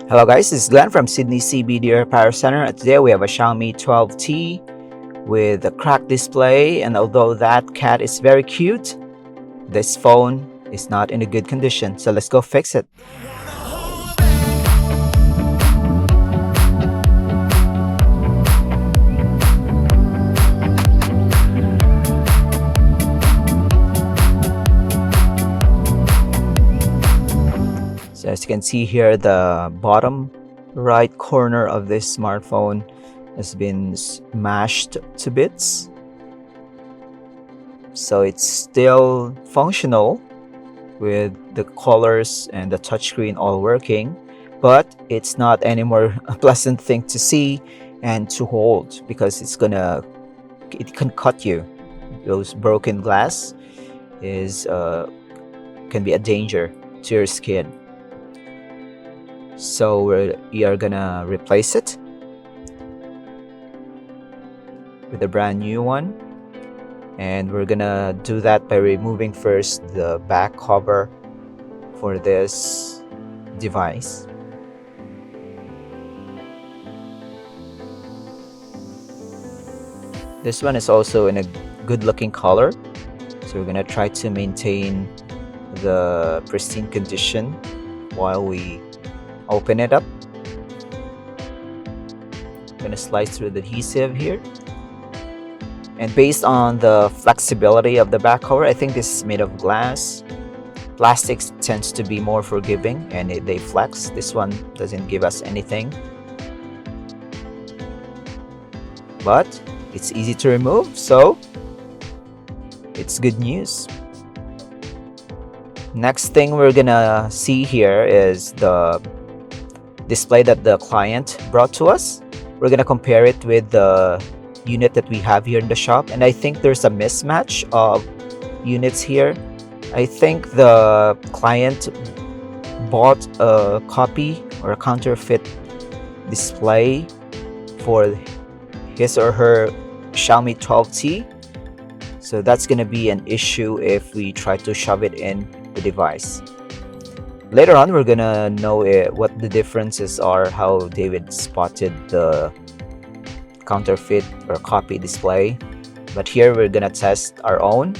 Hello guys, this is Glenn from Sydney CBD Repair Center. Today we have a Xiaomi 12T with a cracked display, and although that cat is very cute, this phone is not in a good condition. So let's go fix it. So as you can see here, the bottom right corner of this smartphone has been smashed to bits. So it's still functional with the colors and the touchscreen all working, but it's not anymore a pleasant thing to see and to hold because it can cut you. Those broken glass is can be a danger to your skin. So we are gonna replace it with a brand new one, and we're gonna do that by removing first the back cover for this device. This one is also in a good looking color, so we're gonna try to maintain the pristine condition while we open it up. I'm gonna slice through the adhesive here, and based on the flexibility of the back cover, I think this is made of glass. Plastics tends to be more forgiving and they flex. This one doesn't give us anything, but it's easy to remove, so it's good news. Next thing we're gonna see here is the display that the client brought to us. We're gonna compare it with the unit that we have here in the shop, and I think there's a mismatch of units here. I think the client bought a copy or a counterfeit display for his or her Xiaomi 12T, so that's gonna be an issue if we try to shove it in the device. Later on, we're gonna know what the differences are, how David spotted the counterfeit or copy display. But here we're gonna test our own.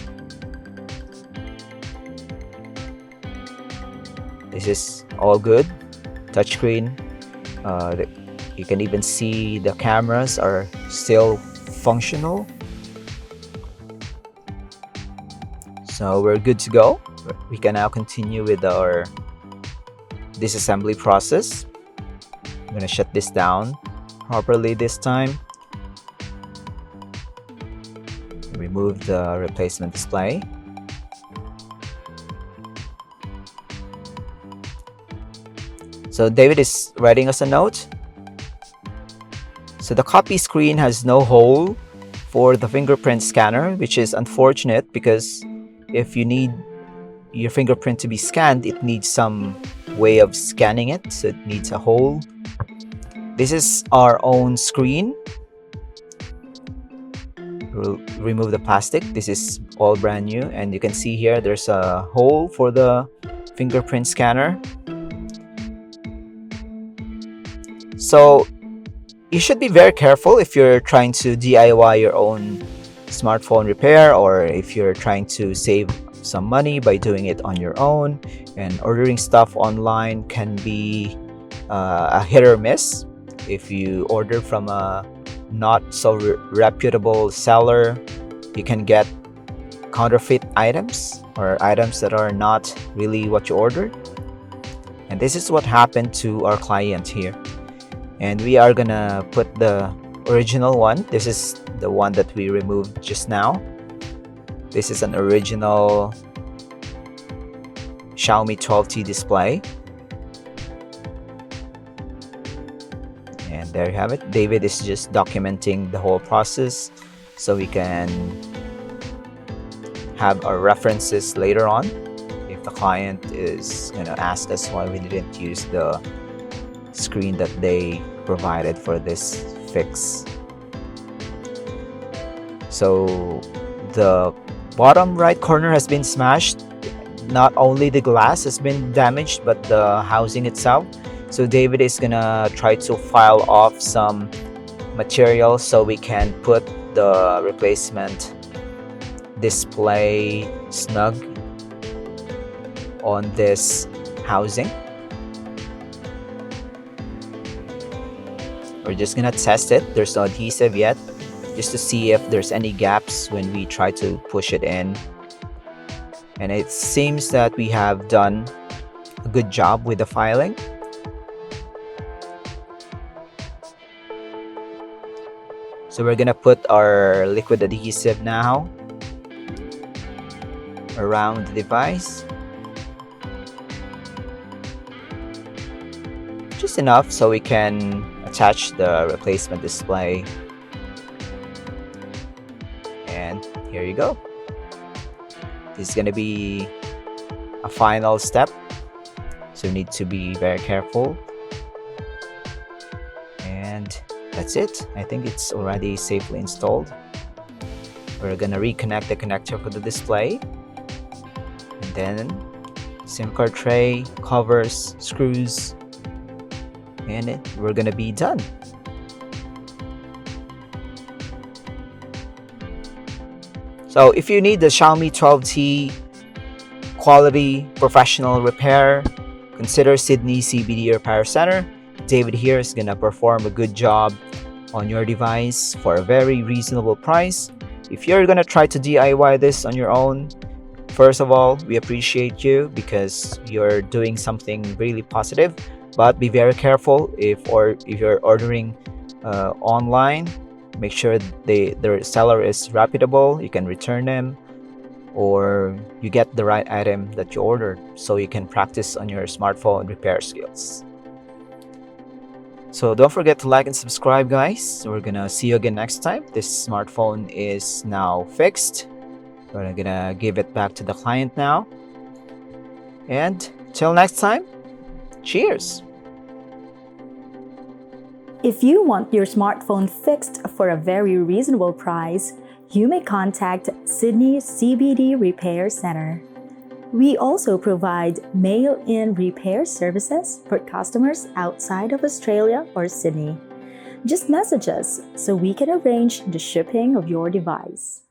This is all good. Touchscreen. You can even see the cameras are still functional. So we're good to go. We can now continue with our disassembly process. I'm gonna shut this down properly this time. Remove the replacement display. So David is writing us a note. So the copy screen has no hole for the fingerprint scanner, which is unfortunate because if you need your fingerprint to be scanned, it needs some way of scanning it, so it needs a hole. This is our own screen. We'll remove the plastic. This is all brand new, and you can see here there's a hole for the fingerprint scanner. So you should be very careful if you're trying to DIY your own smartphone repair, or if you're trying to save some money by doing it on your own. And ordering stuff online can be a hit or miss. If you order from a not so reputable seller, you can get counterfeit items or items that are not really what you ordered. And this is what happened to our client here. And we are gonna put the original one. This is the one that we removed just now. This is an original Xiaomi 12T display. And there you have it. David is just documenting the whole process so we can have our references later on if the client is gonna ask us why we didn't use the screen that they provided for this fix. So the bottom right corner has been smashed. Not only the glass has been damaged, but the housing itself So David is gonna try to file off some material so we can put the replacement display snug on this housing. We're just gonna test it. There's no adhesive yet, just to see if there's any gaps when we try to push it in. And it seems that we have done a good job with the filing. So we're gonna put our liquid adhesive now around the device. Just enough so we can attach the replacement display. And here you go. This is gonna be a final step, so you need to be very careful. And that's it. I think it's already safely installed. We're gonna reconnect the connector for the display, and then SIM card tray, covers, screws, and we're gonna be done. So if you need the Xiaomi 12T quality professional repair, consider Sydney CBD Repair Center. David here is gonna perform a good job on your device for a very reasonable price. If you're gonna try to DIY this on your own, first of all, we appreciate you because you're doing something really positive. But be very careful if you're ordering online. Make sure the seller is reputable. You can return them, or you get the right item that you ordered, so you can practice on your smartphone repair skills. So don't forget to like and subscribe, guys. We're gonna see you again next time. This smartphone is now fixed. We're gonna give it back to the client now. And till next time, cheers! If you want your smartphone fixed for a very reasonable price, you may contact Sydney CBD Repair Center. We also provide mail-in repair services for customers outside of Australia or Sydney. Just message us so we can arrange the shipping of your device.